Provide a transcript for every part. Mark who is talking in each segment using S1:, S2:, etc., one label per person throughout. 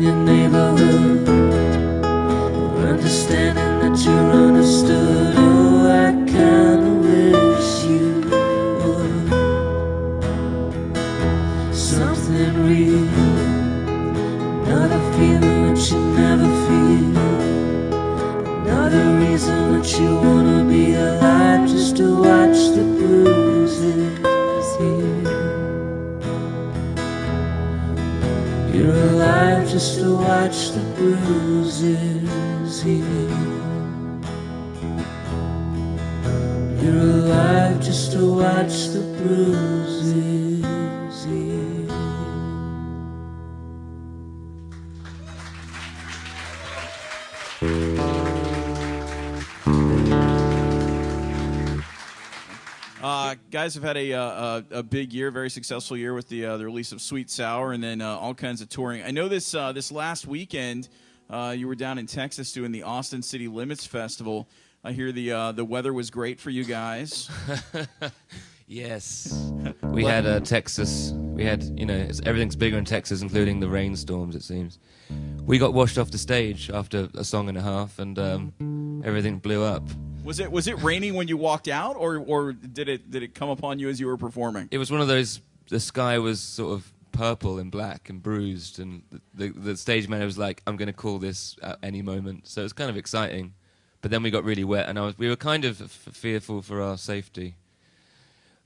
S1: in your neighborhood, or understanding that you're understood. Oh, I kinda wish you would. Something real, another feeling that you never feel, another reason that you wanna be alive, just to watch the bruises heal. You're alive just to watch the bruises heal. You're alive just to watch the bruises heal.
S2: Guys have had a big year, very successful year with the release of Sweet Sour, and then all kinds of touring. I know this last weekend you were down in Texas doing the Austin City Limits Festival. I hear the weather was great for you guys.
S3: Yes, we had Texas. We had, you know, everything's bigger in Texas, including the rainstorms. It seems we got washed off the stage after a song and a half, and everything blew up.
S2: Was it raining when you walked out, or did it come upon you as you were performing?
S3: It was one of those. The sky was sort of purple and black and bruised, and the stage manager was like, "I'm going to call this at any moment." So it was kind of exciting, but then we got really wet, and we were kind of fearful for our safety.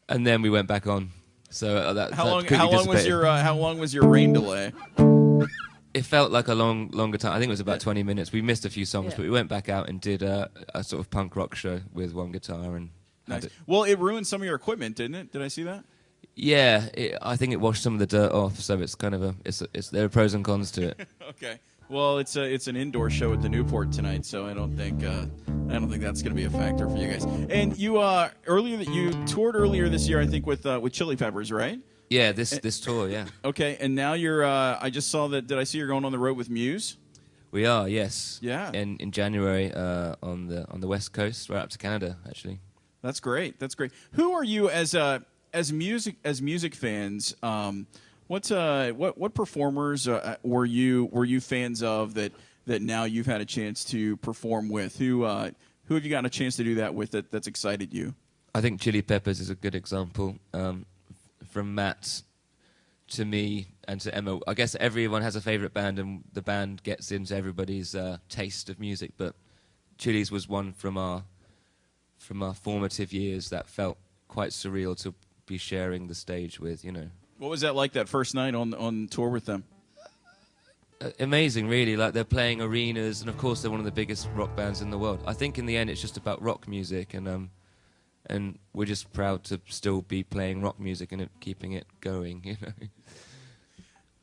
S3: And then we went back on. So
S2: how long was your rain delay?
S3: It felt like a longer time. I think it was about 20 minutes. We missed a few songs, but we went back out and did a sort of punk rock show with one guitar. And
S2: nice. Well, it ruined some of your equipment, didn't it? Did I see that?
S3: Yeah, I think it washed some of the dirt off. So it's kind of there are pros and cons to it.
S2: Okay. Well, it's an indoor show at the Newport tonight, so I don't think that's going to be a factor for you guys. And you toured earlier this year, I think, with Chili Peppers, right?
S3: Yeah, this tour, yeah.
S2: Okay, and now you're. I just saw that. Did I see you're going on the road with Muse?
S3: We are, yes.
S2: Yeah.
S3: In January on the West Coast, right up to Canada, actually.
S2: That's great. That's great. Who are you as music fans? What performers were you fans of that now you've had a chance to perform with? Who have you gotten a chance to do that with that's excited you?
S3: I think Chili Peppers is a good example. From Matt to me and to Emma, I guess everyone has a favorite band, and the band gets into everybody's taste of music. But Chili's was one from our formative years that felt quite surreal to be sharing the stage with. You know.
S2: What was that like that first night on tour with them?
S3: Amazing, really. Like, they're playing arenas, and of course they're one of the biggest rock bands in the world. I think in the end it's just about rock music, and we're just proud to still be playing rock music and keeping it going, you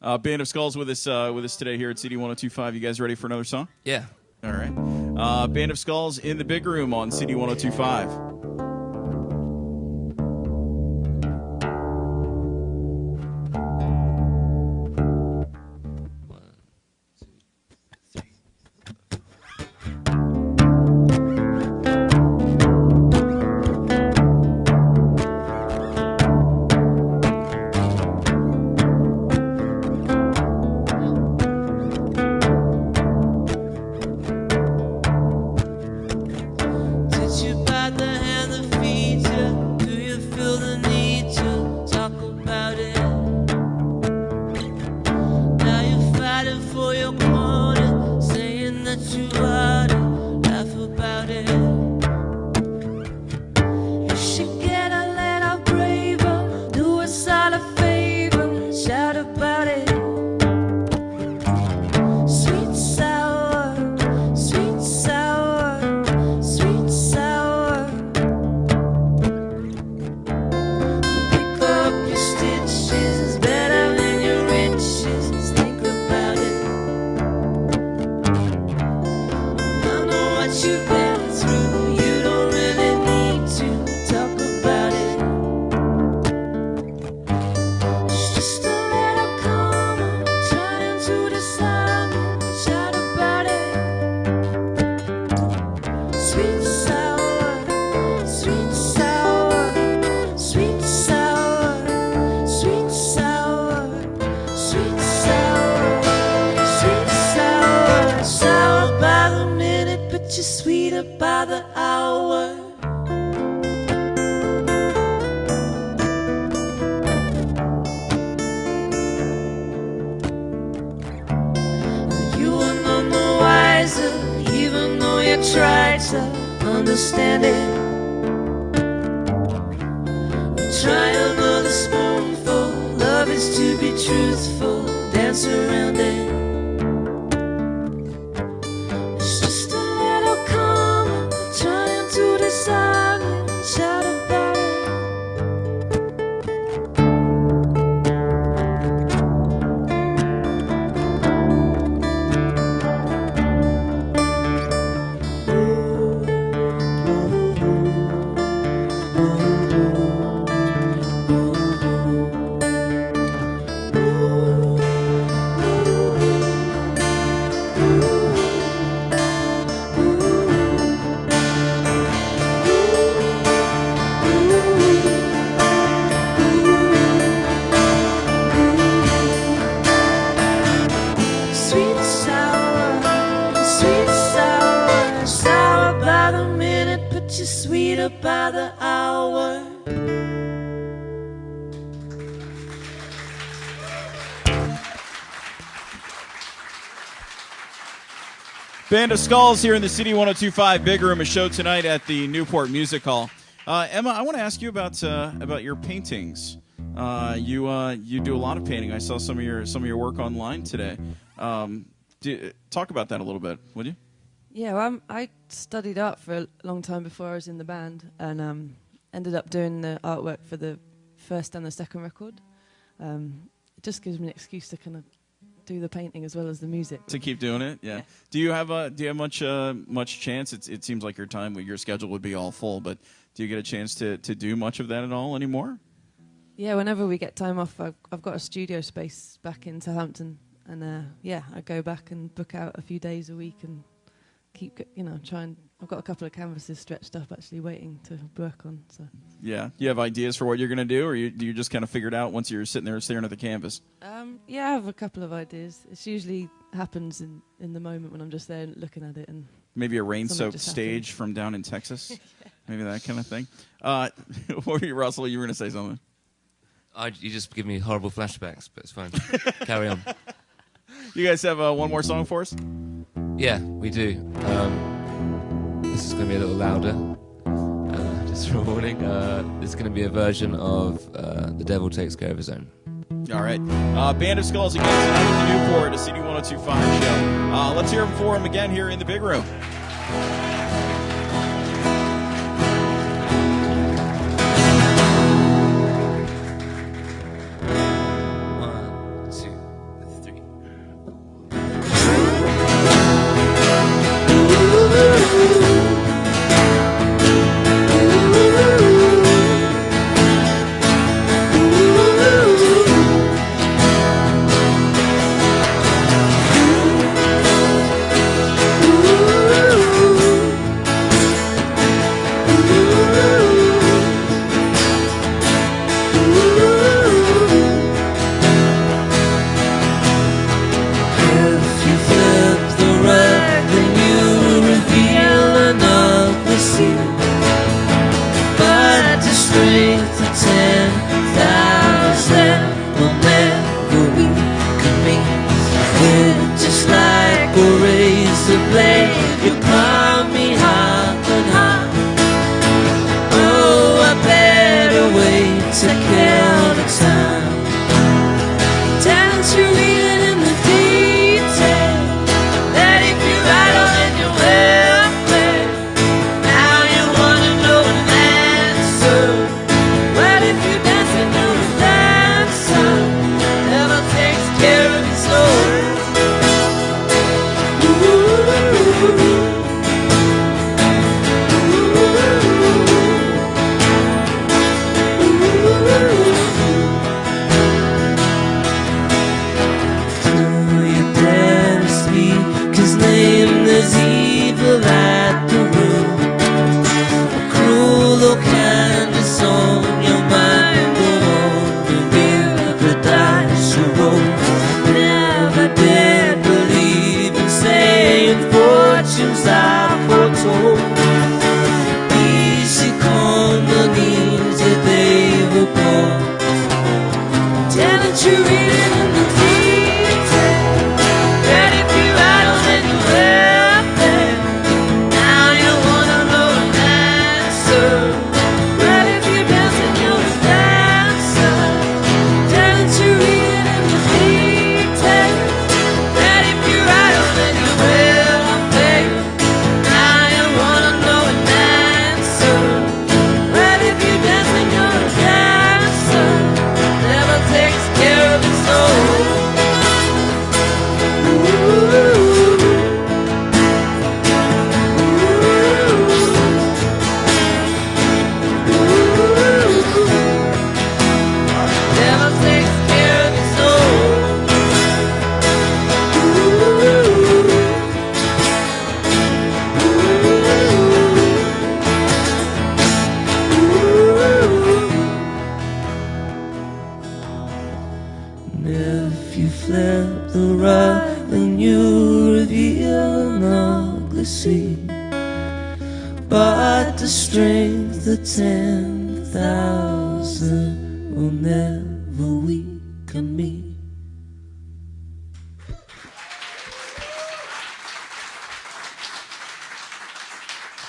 S3: know.
S2: Band of Skulls with us today here at CD102.5. You guys ready for another song?
S3: Yeah.
S2: All right. Band of Skulls in the Big Room on CD102.5.
S1: sweeter by the hour. You are none the wiser, even though you try to understand it. Try another spoonful, love is to be truthful, dance around it. It's just a little calm, trying to decide and shout about it. Sweeter by the hour.
S2: Band of Skulls here in the CD102.5 Big Room, a show tonight at the Newport Music Hall. Emma, I want to ask you about your paintings. You do a lot of painting. I saw some of your work online today. Talk about that a little bit, would you?
S4: Yeah, well, I studied art for a long time before I was in the band, and ended up doing the artwork for the first and the second record. It just gives me an excuse to kind of do the painting as well as the music.
S2: To keep doing it, yeah. Do you have much chance? It seems like your schedule would be all full, but do you get a chance to do much of that at all anymore?
S4: Yeah, whenever we get time off, I've got a studio space back in Southampton, and I go back and book out a few days a week and keep, I've got a couple of canvases stretched up actually waiting to work on. So
S2: yeah, you have ideas for what you're going to do, or do you just kind of figure it out once you're sitting there staring at the canvas?
S4: Yeah, I have a couple of ideas. It usually happens in the moment when I'm just there looking at it. And
S2: maybe a rain-soaked stage from down in Texas, yeah. Maybe that kind of thing. What were you, Russell? You were going to say something.
S3: You just give me horrible flashbacks, but it's fine. Carry on.
S2: You guys have one more song for us?
S3: Yeah, we do. This is going to be a little louder, just for a warning. This is going to be a version of The Devil Takes Care of His Own.
S2: All right. Band of Skulls again tonight at the Newport, a CD102.5 show. Let's hear them for him again here in the Big Room.
S1: the sea. But the strength of 10,000 will never weaken me.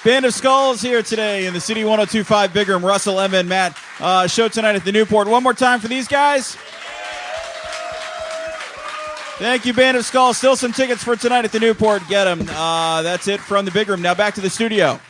S2: Band of Skulls here today in the CD102.5 Big Room. Russell, Emma, and Matt. Show tonight at the Newport. One more time for these guys. Thank you, Band of Skulls. Still some tickets for tonight at the Newport. Get them. That's it from the Big Room. Now back to the studio.